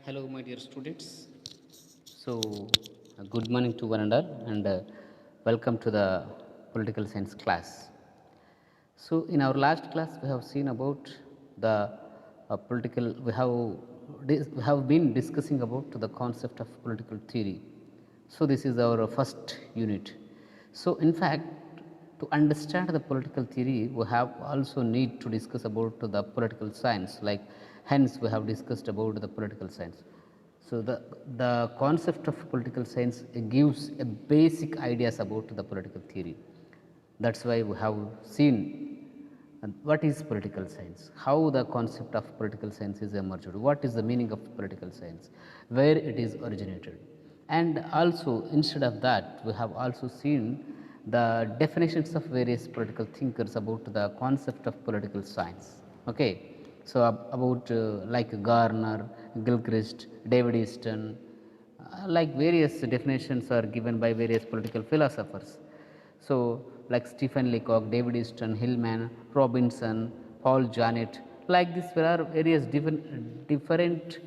Hello, my dear students. So, good morning to one and all, and welcome to the political science class. So, in our last class, we have seen about the political. We have been discussing about the concept of political theory. So, this is our first unit. So, in fact, to understand the political theory, we have also need to discuss about the political science. Like, hence, we have discussed about the political science. So, the concept of political science gives a basic ideas about the political theory. That is why we have seen what is political science, how the concept of political science is emerged, what is the meaning of political science, where it is originated. And also instead of that, we have also seen the definitions of various political thinkers about the concept of political science. Okay. So, about like Garner, Gilchrist, David Easton, like various definitions are given by various political philosophers. So, like Stephen Leacock, David Easton, Hillman, Robinson, Paul Janet, like this there are various different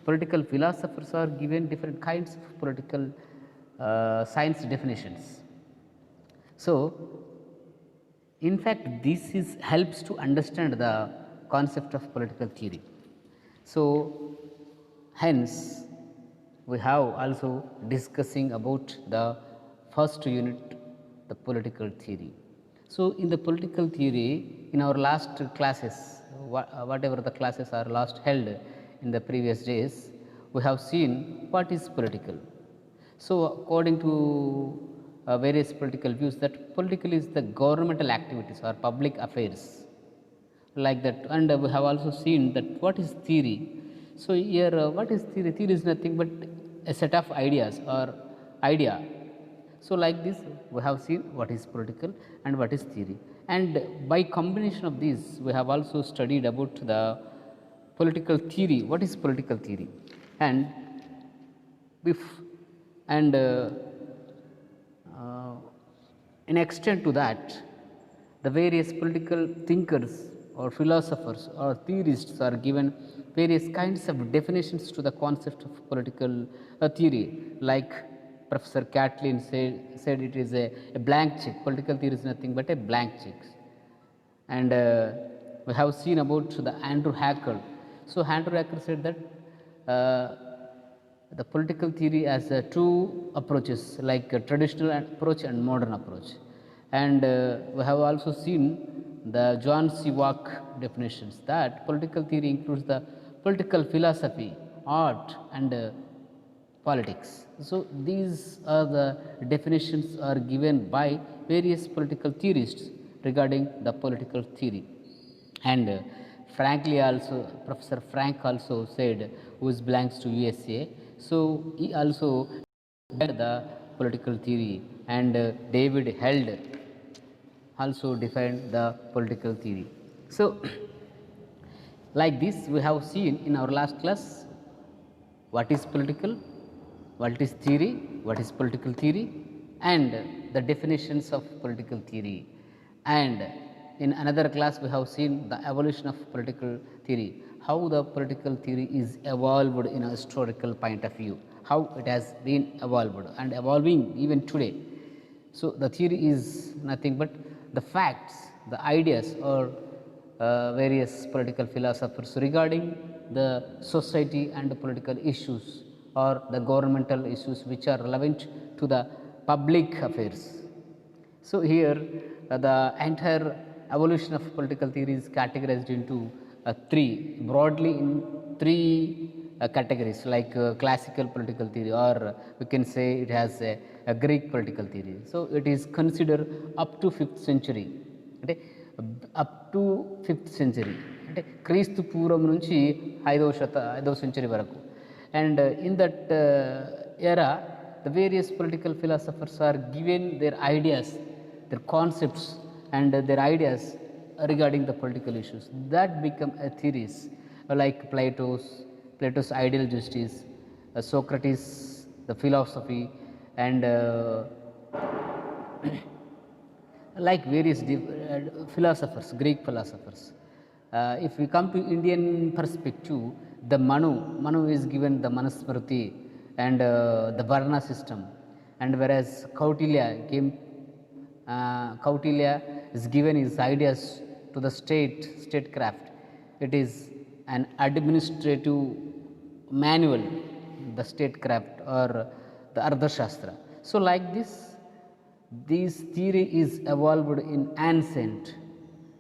political philosophers are given different kinds of political science definitions. So, in fact, this is helps to understand the concept of political theory. So, hence we have also discussing about the first unit, the political theory. So, in the political theory, in our last classes, whatever the classes are last held in the previous days, we have seen what is political. So, according to various political views, that political is the governmental activities or public affairs like that. And we have also seen that what is theory. So, here what is theory? Theory is nothing but a set of ideas or idea. So, like this we have seen what is political and what is theory, and by combination of these we have also studied about the political theory. What is political theory? And if and uh, in extent to that, the various political thinkers or philosophers or theorists are given various kinds of definitions to the concept of political theory. Like Professor Catlin said it is a blank check. Political theory is nothing but a blank check. And we have seen about the Andrew Hackle. So, Andrew Hackle said that the political theory has two approaches, like a traditional approach and modern approach. And we have also seen the John C. Wack definitions, that political theory includes the political philosophy, art, and politics. So, these are the definitions are given by various political theorists regarding the political theory. And frankly also, Professor Frank also said, who belongs to USA. So, he also had the political theory, and David Held also defined the political theory. So, like this we have seen in our last class what is political, what is theory, what is political theory, and the definitions of political theory. And in another class, we have seen the evolution of political theory, how the political theory is evolved in a historical point of view, how it has been evolved and evolving even today. So, the theory is nothing but the facts, the ideas, or various political philosophers regarding the society and the political issues or the governmental issues which are relevant to the public affairs. So, here the entire evolution of political theory is categorized into three, broadly in three categories, like classical political theory, or we can say it has a Greek political theory. So, it is considered up to 5th century, అంటే up to 5th century, అంటే క్రీస్తు పూర్వం నుంచి 5వ century వరకు. And in that era, the various political philosophers are given their ideas, their concepts, and their ideas regarding the political issues that become a theories, like Plato's ideal justice, Socrates, the philosophy, and like various philosophers, Greek philosophers. If we come to Indian perspective, The Manu is given the Manusmriti and the Varna system, and whereas Kautilya is given his ideas to the statecraft. It is an administrative manual, the statecraft or the Ardhashastra. So, like this theory is evolved in ancient.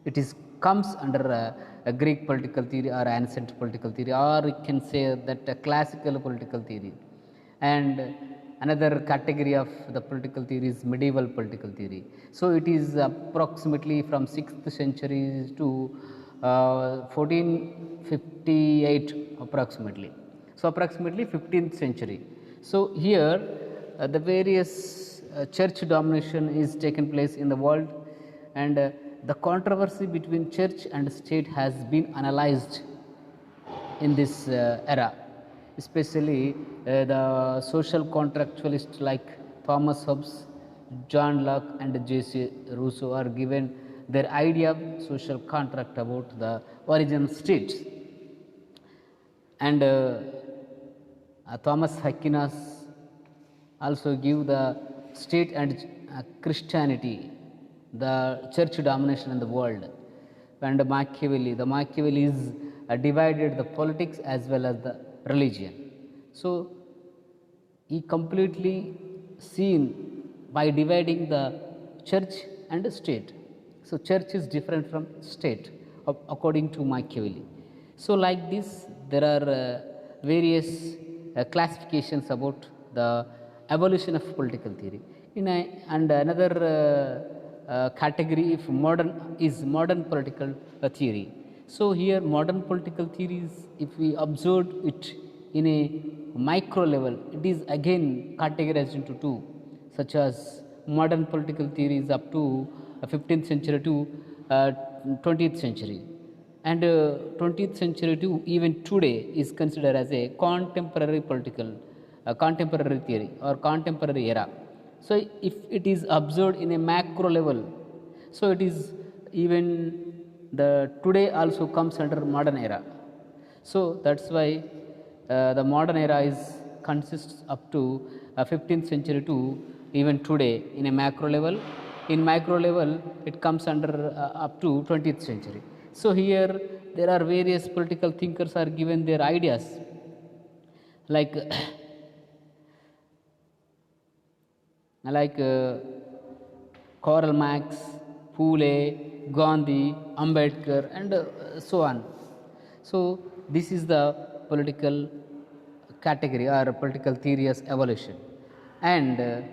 It is comes under a Greek political theory or ancient political theory, or you can say that a classical political theory. And another category of the political theory is medieval political theory. So it is approximately from 6th century to 1458 approximately. So approximately 15th century. So here the various church domination is taken place in the world, and the controversy between church and state has been analyzed in this era, especially the social contractualists like Thomas Hobbes, John Locke, and J.C. Rousseau are given their idea of social contract about the origin states, and Thomas Aquinas also give the state and Christianity, the church domination in the world. And Machiavelli is divided the politics as well as the religion. So he completely seen by dividing the church and state. So church is different from state according to Machiavelli. So like this, there are various classifications about the evolution of political theory. And another category if modern political theory. So here modern political theories, if we observe it in a micro level, it is again categorized into two, such as modern political theories up to 15th century to 20th century, and 20th century to even today is considered as a contemporary contemporary theory or contemporary era. So if it is observed in a macro level, so it is even the today also comes under modern era. So that's why the modern era is consists up to 15th century to even today in a macro level. In micro level, it comes under up to 20th century. So here there are various political thinkers are given their ideas, like Karl Marx, Phule, Gandhi, Ambedkar, and so on. So this is the political category or political theory's evolution, and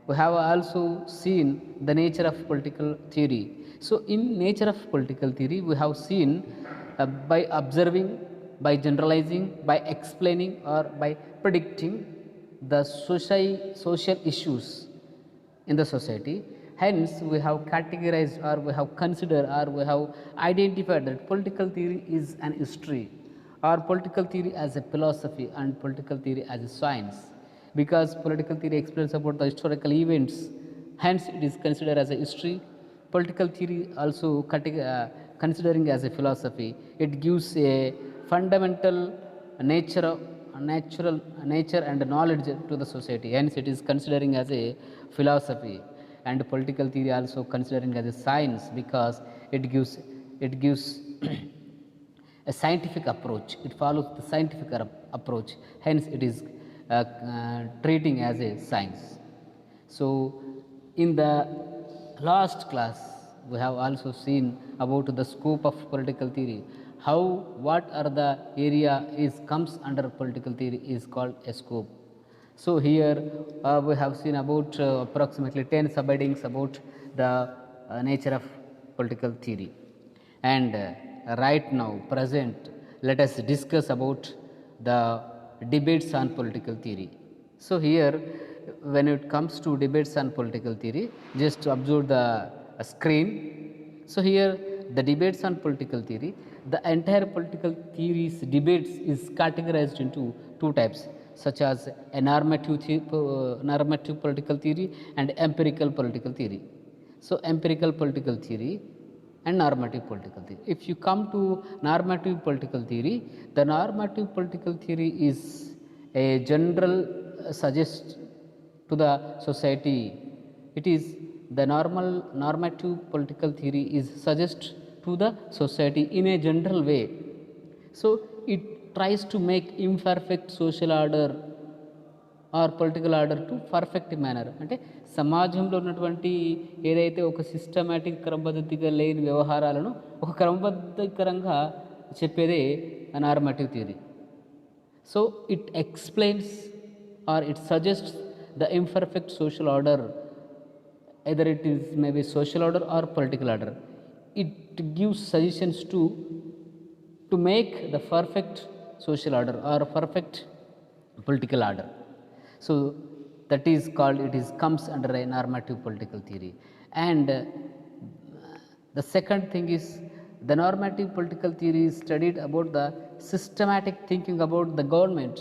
we have also seen the nature of political theory. So in nature of political theory, we have seen by observing, by generalizing, by explaining, or by predicting the social issues in the society. Hence, we have categorized or we have considered or we have identified that political theory is an history, or political theory as a philosophy, and political theory as a science. Because political theory explains about the historical events, hence it is considered as a history. Political theory also considering as a philosophy, it gives a fundamental natural nature and knowledge to the society, hence it is considering as a philosophy. And political theory also considering as a science, because it gives a scientific approach, it follows the scientific approach, hence it is treating as a science. So in the last class we have also seen about the scope of political theory, how what are the area is comes under political theory is called a scope. So here we have seen about approximately 10 subheadings about the nature of political theory, and right now present let us discuss about the debates on political theory. So here when it comes to debates on political theory, just observe the screen. So here the debates on political theory, the entire political theory's debates is categorized into two types, such as a normative political theory and empirical political theory. So empirical political theory and normative political theory. If you come to normative political theory, the normative political theory is a general suggest to the society. It is the normative political theory is suggest to the society in a general way. So it tries to make imperfect social order or political order to perfect manner. అంటే సమాజంలో ఉన్నటువంటి ఏదైతే ఒక systematic క్రమపద్ధతిగా లేని వ్యవహారాలను ఒక క్రమబద్ధకరంగా చెప్పేదే normative theory. So it explains or it suggests the imperfect social order, either it is maybe social order or political order. It gives suggestions to make the perfect social order or perfect political order. So that is called, it is comes under a normative political theory. And the second thing is the normative political theory is studied about the systematic thinking about the government,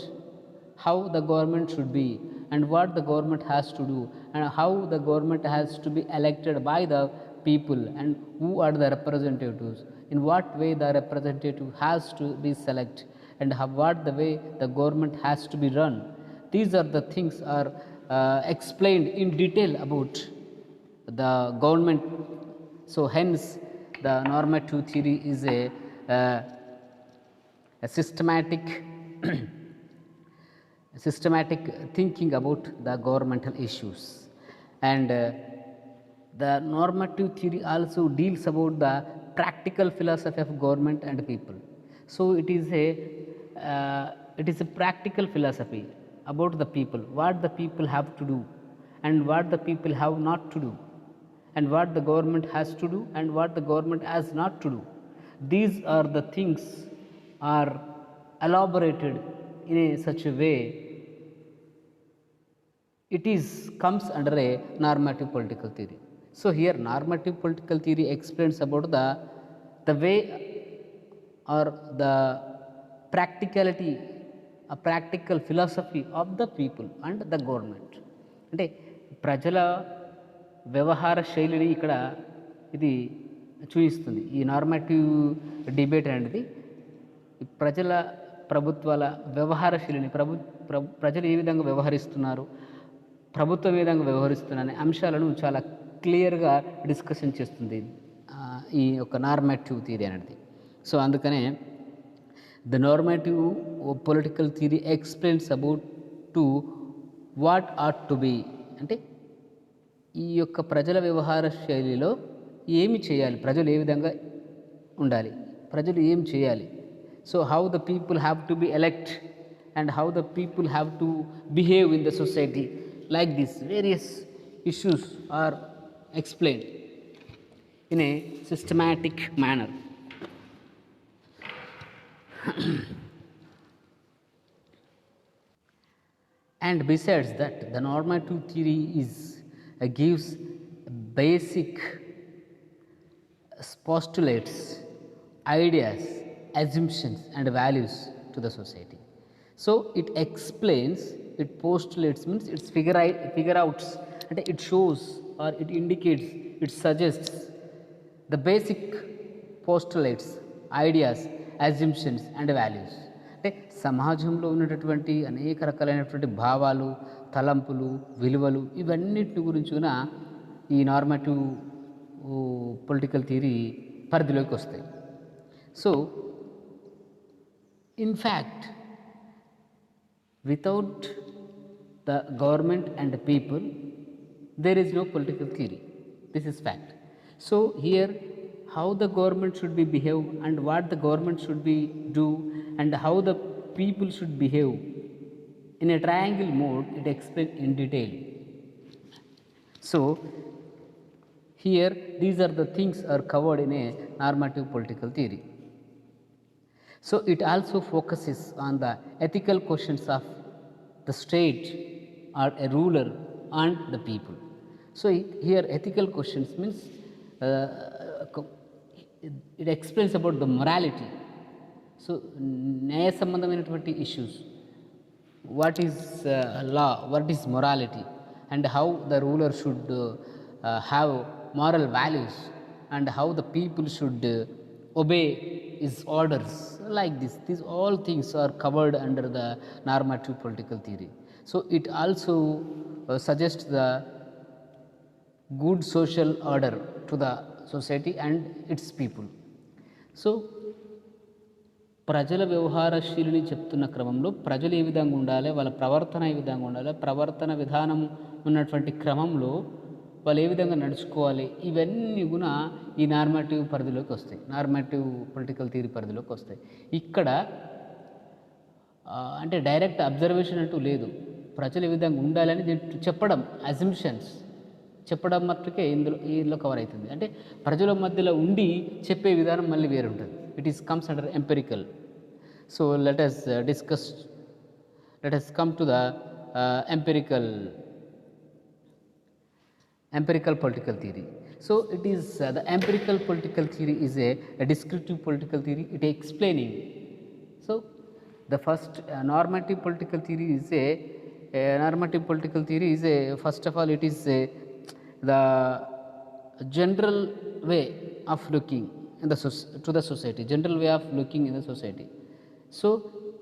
how the government should be and what the government has to do, and how the government has to be elected by the people and who are the representatives, in what way the representative has to be selected, and what the way the government has to be run. These are the things are explained in detail about the government. So hence the normative theory is a systematic thinking about the governmental issues. And the normative theory also deals about the practical philosophy of government and people. So it is a practical philosophy about the people, what the people have to do and what the people have not to do, and what the government has to do and what the government has not to do. These are the things are elaborated in such a way. It is comes under a normative political theory. So here normative political theory explains about the way or the practicality, a practical philosophy of the people and the government. అంటే ప్రజల వ్యవహార శైలిని ఇక్కడ ఇది చూపిస్తుంది. ఈ నార్మటివ్ debate అనేది ప్రజల ప్రభుత్వాల వ్యవహార శైలిని, ప్రజలు ఏ విధంగా వ్యవహరిస్తున్నారు, ప్రభుత్వం ఏ విధంగా వ్యవహరిస్తున్న అనే అంశాలను చాలా క్లియర్గా డిస్కషన్ చేస్తుంది ఈ యొక్క నార్మటివ్ థియరీ అనేది. సో అందుకనే the normative political theory explains about to what ought to be, అంటే ఈ యొక్క ప్రజల వ్యవహార శైలిలో ఏమి చేయాలి, ప్రజలు ఏ విధంగా ఉండాలి, ప్రజలు ఏం చేయాలి. So how the people have to be elect and how the people have to behave in the society. Like this, various issues are explained in a systematic manner. And besides that, the normative theory gives basic postulates, ideas, assumptions and values to the society. So it explains, it postulates means it's figure outs, and it shows or it indicates, it suggests the basic postulates, ideas, assumptions and values. అంటే సమాజంలో ఉన్నటువంటి అనేక రకాలైనటువంటి భావాలు, తలంపులు, విలువలు, ఇవన్నిటి గురించి కూడా ఈ నార్మటివ్ పొలిటికల్ థియరీ పరిధిలోకి వస్తాయి. So in fact without the government and the people, there is no political theory. This is fact. So here, how the government should be behave and what the government should be do and how the people should behave in a triangle mode, it explains in detail. So here, these are the things are covered in a normative political theory. So it also focuses on the ethical questions of the state or a ruler and the people. So here ethical questions means it explains about the morality. So న్యాయ సంబంధమైనటువంటి issues, what is law, what is morality, and how the ruler should have moral values, and how the people should obey his orders, like this. These all things are covered under the normative political theory. So it also suggests the good social order to the society and its people. So ప్రజల వ్యవహారశీలిని చెప్తున్న క్రమంలో ప్రజలు ఏ విధంగా ఉండాలి, వాళ్ళ ప్రవర్తన ఏ విధంగా ఉండాలి, ప్రవర్తన విధానం ఉన్నటువంటి క్రమంలో వాళ్ళు ఏ విధంగా నడుచుకోవాలి, ఇవన్నీ కూడా ఈ నార్మాటివ్ పరిధిలోకి వస్తాయి, నార్మాటివ్ పొలిటికల్ థియరీ పరిధిలోకి వస్తాయి. ఇక్కడ అంటే డైరెక్ట్ అబ్జర్వేషన్ అంటూ లేదు, ప్రజలు ఏ విధంగా ఉండాలని చెప్పడం, అజంప్షన్స్ చెప్పడం మట్టుకే ఇందులో కవర్ అవుతుంది. అంటే ప్రజల మధ్యలో ఉండి చెప్పే విధానం మళ్ళీ వేరు ఉంటుంది. It is comes under empirical. So let us come to the empirical political theory. So it is the empirical political theory is a descriptive political theory. It is explaining. So the first normative political theory is first of all it is the general way of looking in to the society, general way of looking in the society. So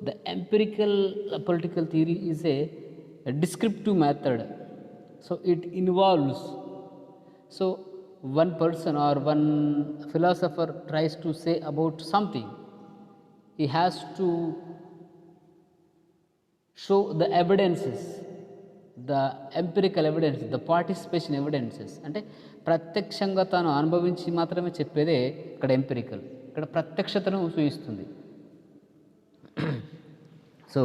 the empirical political theory is a descriptive method. So it involves, so one person or one philosopher tries to say about something, he has to show the evidences, the empirical evidence, the participation evidences. అంటే ప్రత్యక్షంగా తాను అనుభవించి మాత్రమే చెప్పేదే ఇక్కడ empirical, ఇక్కడ ప్రత్యక్షతను సూచిస్తుంది. So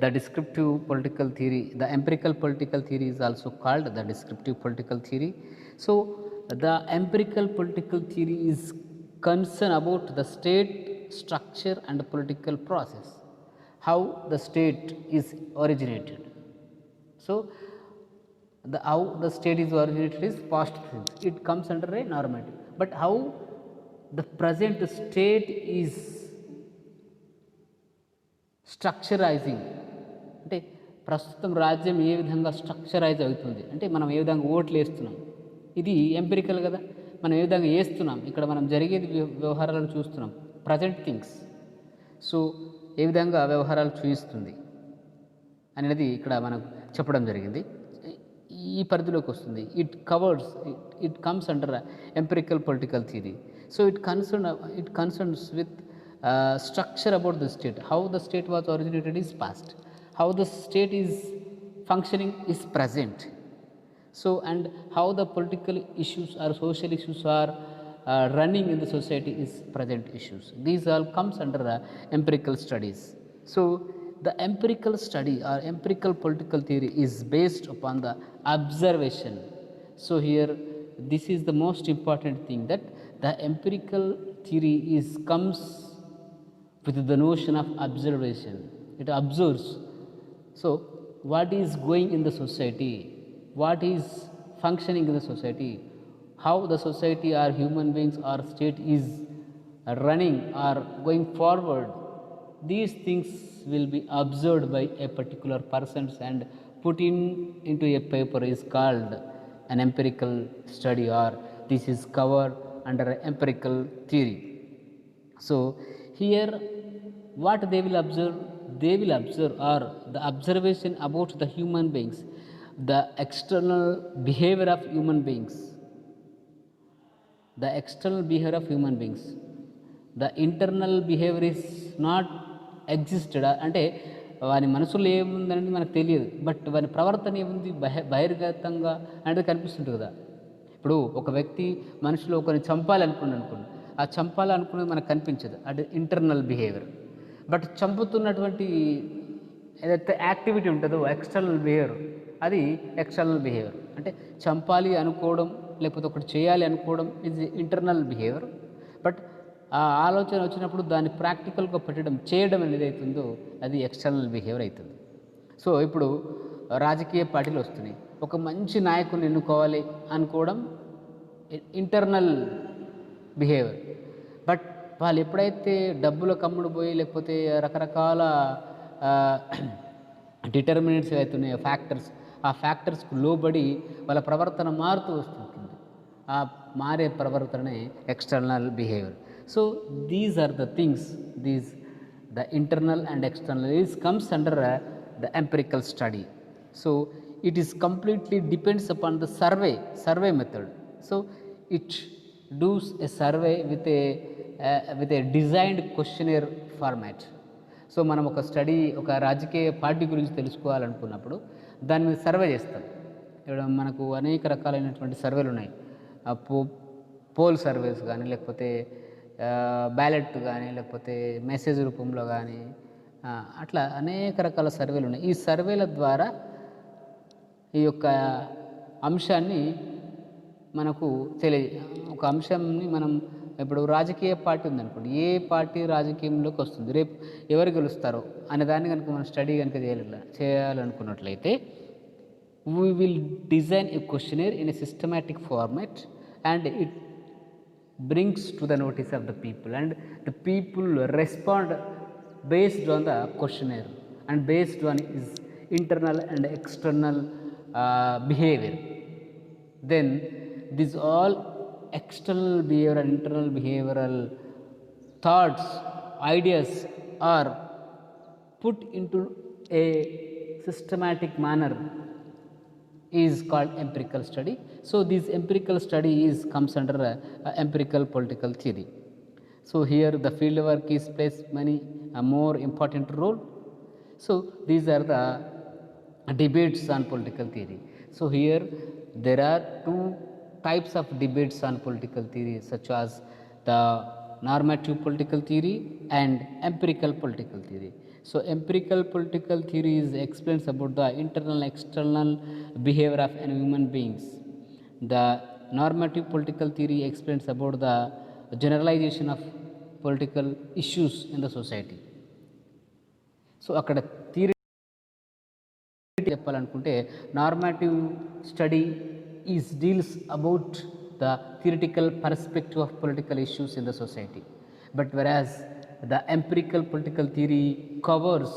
the descriptive political theory, the empirical political theory is also called the descriptive political theory. So the empirical political theory is concerned about the state structure and political process, how the state is originated. So how the state is originated is past things, it comes under a normative. But how the present state is స్ట్రక్చరైజింగ్, అంటే ప్రస్తుతం రాజ్యం ఏ విధంగా structurise అవుతుంది, అంటే మనం ఏ విధంగా ఓట్లు వేస్తున్నాం, ఇది ఎంపిరికల్ కదా. మనం ఏ విధంగా వేస్తున్నాం, ఇక్కడ మనం జరిగేది వ్యవహారాలను చూస్తున్నాం, ప్రజెంట్ థింగ్స్. సో ఏ విధంగా వ్యవహారాలు చూపిస్తుంది అనేది ఇక్కడ మనం చెప్పడం జరిగింది, ఈ పరిధిలోకి వస్తుంది. It comes under empirical political theory. So it concerns with structure about the state, how the state was originated is past, how the state is functioning is present. So and how the political issues or social issues are running in the society is present issues. These all comes under empirical studies. So the empirical study or empirical political theory is based upon the observation. So here this is the most important thing, that the empirical theory comes with the notion of observation. It observes. So what is going in the society, what is functioning in the society, how the society or human beings or state is running or going forward, these things will be observed by a particular person and put into a paper is called an empirical study, or this is covered under empirical theory. So here what they will observe, or the observation about the human beings, the external behavior of human beings, the internal behavior is not existed. అంటే వాని మనసులో ఏముందని మనకు తెలియదు, but వాని ప్రవర్తన ఏముంది బహిర్గతంగా అనేది కనిపిస్తుంది కదా. ఇప్పుడు ఒక వ్యక్తి మనుషులు ఒకరిని చంపాలనుకోండి, ఆ చంపాలనుకునేది మనకు కనిపించదు, అది ఇంటర్నల్ బిహేవియర్. బట్ చంపుతున్నటువంటి ఏదైతే యాక్టివిటీ ఉంటుందో ఎక్స్టర్నల్ బిహేవియర్, అది ఎక్స్టర్నల్ బిహేవియర్. అంటే చంపాలి అనుకోవడం లేకపోతే ఒకటి చేయాలి అనుకోవడం ఇది ఇంటర్నల్ బిహేవియర్. బట్ ఆ ఆలోచన వచ్చినప్పుడు దాన్ని ప్రాక్టికల్గా పెట్టడం, చేయడం అనేది అవుతుందో అది ఎక్స్టర్నల్ బిహేవియర్ అవుతుంది. సో ఇప్పుడు రాజకీయ పార్టీలు వస్తున్నాయి, ఒక మంచి నాయకుని ఎన్నుకోవాలి అనుకోవడం ఇంటర్నల్ బిహేవియర్. బట్ వాళ్ళు ఎప్పుడైతే డబ్బుల కమ్ముడు పోయి లేకపోతే రకరకాల డిటర్మినెంట్స్ అవుతున్నాయో ఫ్యాక్టర్స్, ఆ ఫ్యాక్టర్స్కు లోబడి వాళ్ళ ప్రవర్తన మారుతూ వస్తుంటుంది. ఆ మారే ప్రవర్తనే external behaviour. So these are the things, these the internal and external is comes under the empirical study. So it is completely depends upon the survey method. So it does a survey with a designed questionnaire format. So మనం ఒక study, ఒక రాజకీయ party గురించి తెలుసుకోవాలనుకున్నప్పుడు దాని మీద survey చేస్తాం. ఇక్కడ మనకు అనేక రకాలైనటువంటి సర్వేలు ఉన్నాయి. పోల్ సర్వేస్ కానీ, లేకపోతే బ్యాలెట్ కానీ, లేకపోతే మెసేజ్ రూపంలో కానీ, అట్లా అనేక రకాల సర్వేలు ఉన్నాయి. ఈ సర్వేల ద్వారా ఈ యొక్క అంశాన్ని మనకు ఒక అంశాన్ని మనం ఇప్పుడు రాజకీయ పార్టీ ఉందనుకోండి, ఏ పార్టీ రాజకీయంలోకి వస్తుంది, రేపు ఎవరు గెలుస్తారో అనే దాన్ని కనుక మనం స్టడీ కనుక చేయాలనుకున్నట్లయితే we will design a questionnaire in a systematic format and it brings to the notice of the people, and the people respond based on the questionnaire and based on his internal and external behavior. Then these all external behavior and internal behavioral thoughts, ideas are put into a systematic manner is called empirical study. So this empirical study comes under empirical political theory. So here the field work is plays many more important role. So these are the debates on political theory. So here there are two types of debates on political theory, such as the normative political theory and empirical political theory. So empirical political theory explains about the internal external behavior of human beings. The normative political theory explains about the generalization of political issues in the society. So అక్కడ theory చెప్పాలనుకుంటే నార్మాటివ్ study deals about the theoretical perspective of political issues in the society, but whereas the empirical political theory covers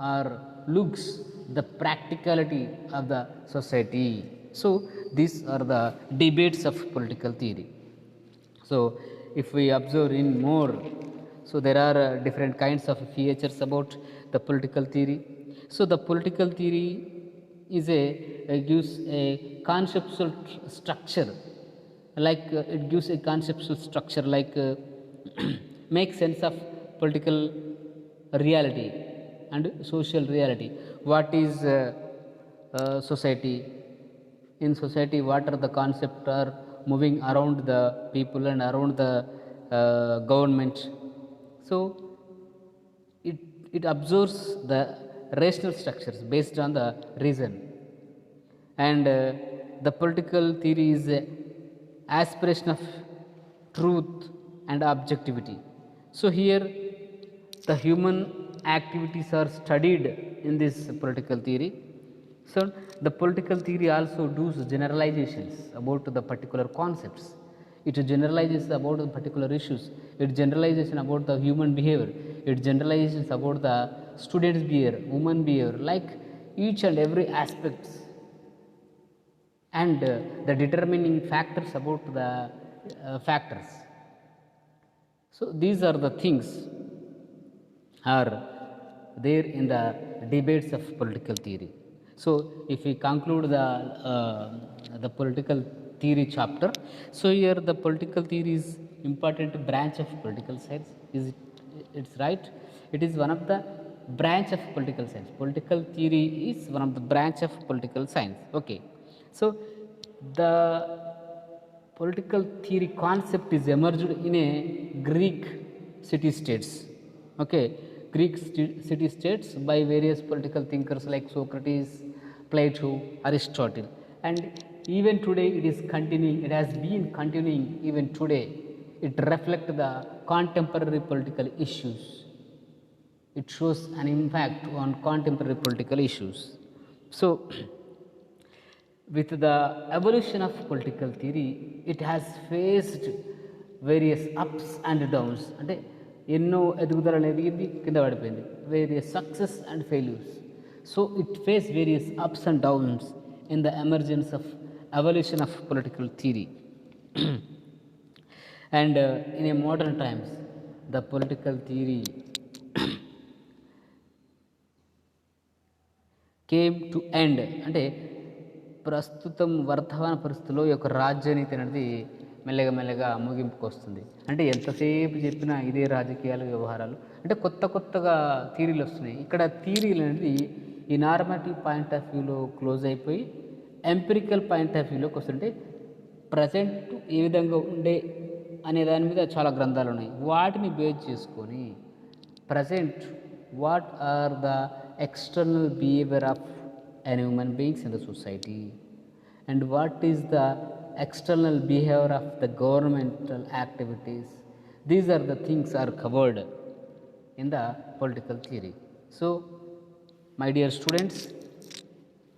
or looks the practicality of the society. So these are the debates of political theory. So if we observe in more, so there are different kinds of features about the political theory. So the political theory is gives a conceptual structure, like it gives a conceptual structure like make sense of political reality and social reality. What is society? In society, what are the concepts are moving around the people and around the government? So it observes the rational structures based on the reason, and the political theory is aspiration of truth and objectivity. So here the human activities are studied in this political theory. So the political theory also does generalizations about the particular concepts. It generalizes about the particular issues. It generalization about the human behavior. It generalizations about the students' behavior, woman behavior, like each and every aspects, and the determining factors about the factors. So these are the things are there in the debates of political theory. So if we conclude the political theory chapter, so here the political theory is important branch of political science. Is it? It's right. It is one of the branch of political science. Political theory is one of the branch of political science. Okay. So the political theory concept is emerged in a Greek city states. Okay, Greek city states by various political thinkers like Socrates, Plato, Aristotle, and even today it is continuing. It has been continuing even today. It reflects the contemporary political issues. It shows an impact on contemporary political issues. So with the evolution of political theory, it has faced various ups and downs. అంటే ఎన్నో ఎదుగుదల ఎదిగింది, కింద పడిపోయింది, various success and failures. So it face various ups and downs in the emergence of evolution of political theory. And in a modern times, the political theory came to end. అంటే ప్రస్తుతం వర్తమాన పరిస్థితుల్లో ఈ యొక్క రాజ్యనీతి అనేది మెల్లగా మెల్లగా ముగింపుకు వస్తుంది. అంటే ఎంతసేపు చెప్పినా ఇదే రాజకీయాలు వ్యవహారాలు, అంటే కొత్త కొత్తగా థీరీలు వస్తున్నాయి. ఇక్కడ థీరీలు అనేది ఈ నార్మాటివ్ పాయింట్ ఆఫ్ వ్యూలో క్లోజ్ అయిపోయి ఎంపిరికల్ పాయింట్ ఆఫ్ వ్యూలోకి వస్తుంటే ప్రజెంట్ ఏ విధంగా ఉండే అనే దాని మీద చాలా గ్రంథాలు ఉన్నాయి. వాటిని బేస్ చేసుకొని present what are the external behavior of an human beings in the society, and what is the external behavior of the governmental activities. These are the things are covered in the political theory. So my dear students,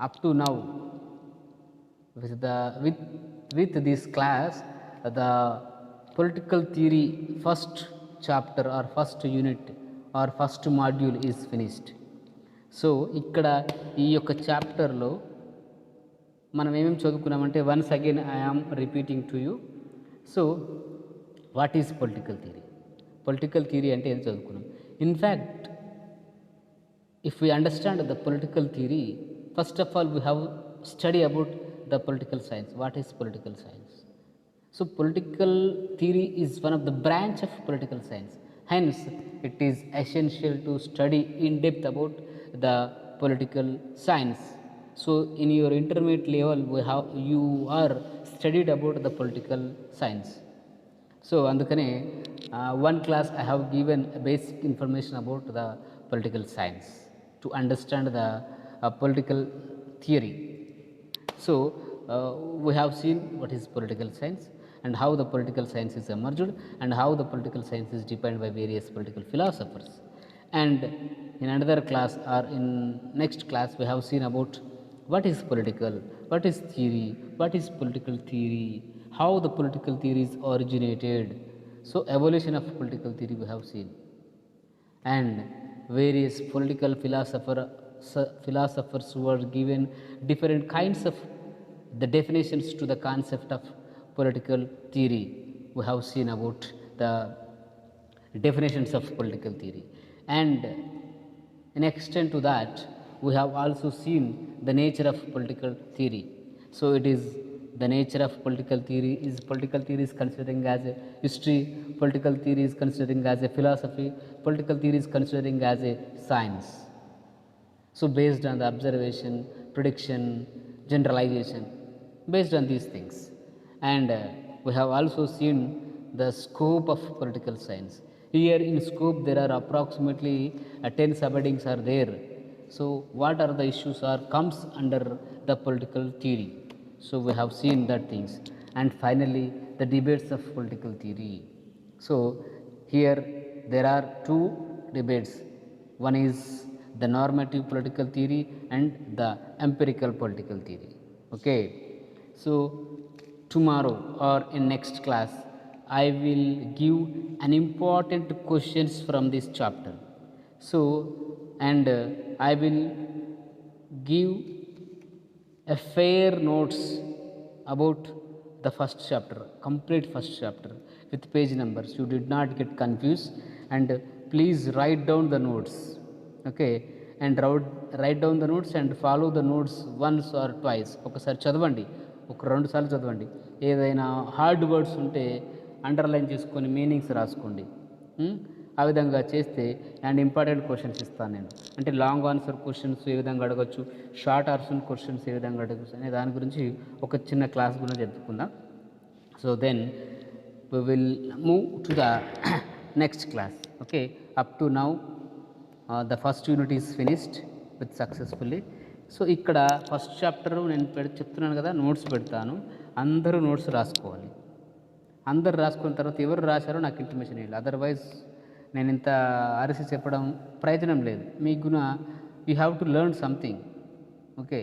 up to now with this class, the political theory first chapter or first unit or first module is finished. So ఇక్కడ ఈ యొక్క చాప్టర్లో మనం ఏమేమి చదువుకున్నామంటే, once again I am repeating to you. So what is political theory? Political theory అంటే ఏం చదువుకున్నాం? In fact if we understand the political theory, first of all we have study about the political science. What is political science? So political theory is one of the branch of political science. Hence, it is essential to study in depth about the political science. So, in your intermediate level, you are studied about the political science. So, andukane one class I have given a basic information about the political science to understand the political theory. So, we have seen what is political science and how the political science is emerged and how the political science is defined by various political philosophers. And in another class or in next class, we have seen about what is political, what is theory, what is political theory, how the political theories originated. So evolution of political theory we have seen, and various political philosophers who are given different kinds of the definitions to the concept of political theory. We have seen about the definitions of political theory, and in extent to that, we have also seen the nature of political theory. So it is the nature of political theory is considering as a history, political theory is considering as a philosophy, political theory is considering as a science. So based on the observation, prediction, generalization, based on these things. And we have also seen the scope of political science. Here in scope there are approximately 10 subheadings are there. So what are the issues are comes under the political theory. So we have seen that things. And finally the debates of political theory. So here there are two debates. One is the normative political theory and the empirical political theory. Okay. So tomorrow or in next class, I will give an important questions from this chapter. So, and I will give a fair notes about the first chapter, complete first chapter with page numbers. You did not get confused, and please write down the notes. Okay, and write down the notes and follow the notes once or twice. ఒకసారి చదవండి, ఒక 2 సార్లు చదవండి. ఏదైనా hard words ఉంటే underline చేసుకొని meanings రాసుకోండి. ఆ విధంగా చేస్తే అండ్ ఇంపార్టెంట్ క్వశ్చన్స్ ఇస్తాను నేను. అంటే లాంగ్ ఆన్సర్ క్వశ్చన్స్ ఏ విధంగా అడగచ్చు, షార్ట్ ఆన్సర్ క్వశ్చన్స్ ఏ విధంగా అడగచ్చు అనే దాని గురించి ఒక చిన్న క్లాస్ గురించి చెప్పుకుందాం. So then we will move to the next class. Okay, up to now the first unit is finished with successfully. So ఇక్కడ ఫస్ట్ చాప్టర్ నేను చెప్తున్నాను కదా, నోట్స్ పెడతాను, అందరూ నోట్స్ రాసుకోవాలి. అందరు రాసుకున్న తర్వాత ఎవరు రాశారో నాకు ఇంటిమేషన్ ఇవ్వాలి. అదర్వైజ్ నేను ఇంత అరిసి చెప్పడం ప్రయోజనం లేదు. మీకు you have to learn something. Okay,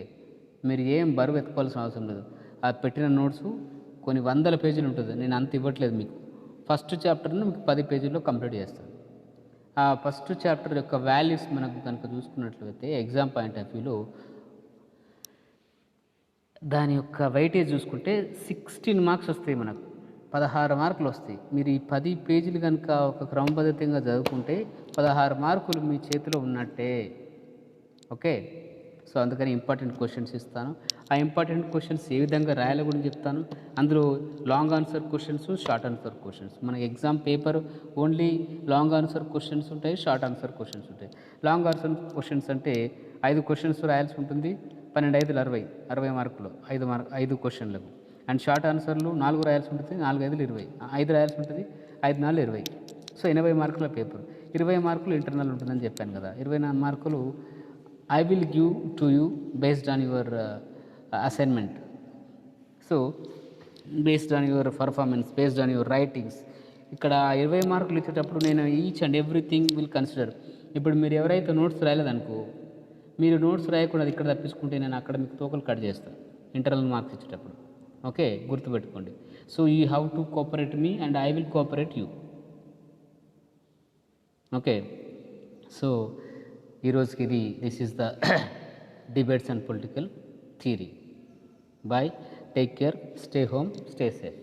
మీరు ఏం బరువు ఎత్తుకోవాల్సిన అవసరం లేదు. ఆ పెట్టిన నోట్స్ కొన్ని 100 పేజీలు ఉంటుంది, నేను అంత ఇవ్వట్లేదు మీకు. ఫస్ట్ చాప్టర్ను మీకు 10 పేజీల్లో కంప్లీట్ చేస్తాను. ఆ ఫస్ట్ చాప్టర్ యొక్క వాల్యూస్ మనకు కనుక చూసుకున్నట్లయితే ఎగ్జామ్ పాయింట్ ఆఫ్ వ్యూలో దాని యొక్క వెయిటేజ్ చూసుకుంటే 16 మార్క్స్ వస్తాయి మనకు. 16 మార్కులు వస్తాయి. మీరు ఈ 10 పేజీలు కనుక ఒక క్రమపద్ధతంగా చదువుకుంటే 16 మార్కులు మీ చేతిలో ఉన్నట్టే. ఓకే. సో అందుకని ఇంపార్టెంట్ క్వశ్చన్స్ ఇస్తాను. ఆ ఇంపార్టెంట్ క్వశ్చన్స్ ఏ విధంగా రాయాలో కూడా చెప్తాను. అందులో long answer questions, short answer questions. మన exam paper only long answer questions ఉంటాయి, షార్ట్ ఆన్సర్ క్వశ్చన్స్ ఉంటాయి. లాంగ్ ఆన్సర్ క్వశ్చన్స్ అంటే 5 క్వశ్చన్స్ రాయాల్సి ఉంటుంది. 12 5 60 మార్కులు 5 క్వశ్చన్లకు. అండ్ షార్ట్ ఆన్సర్లు 4 రాయాల్సి ఉంటుంది, 4 5 20, 5 రాయాల్సి ఉంటుంది, 5 4 20. సో 80 మార్కుల పేపర్. 20 మార్కులు ఇంటర్నల్ ఉంటుందని చెప్పాను కదా. 24 మార్కులు I will give to you based on your assignment. So based on your performance, based on your writings. ఇక్కడ 20 మార్కులు ఇచ్చేటప్పుడు నేను each and everything will consider. ఇప్పుడు మీరు ఎవరైతే నోట్స్ రాయలేదనుకో, మీరు నోట్స్ రాయకుండా ఇక్కడ తప్పించుకుంటే నేను అక్కడ మీకు తోకలు కట్ చేస్తాను ఇంటర్నల్ మార్క్స్ ఇచ్చేటప్పుడు. ఓకే, గుర్తుపెట్టుకోండి. So you have to cooperate me and I will cooperate you. Okay. So ఈరోజుకి ఇది this is the debates and political theory. Bye, take care, stay home, stay safe.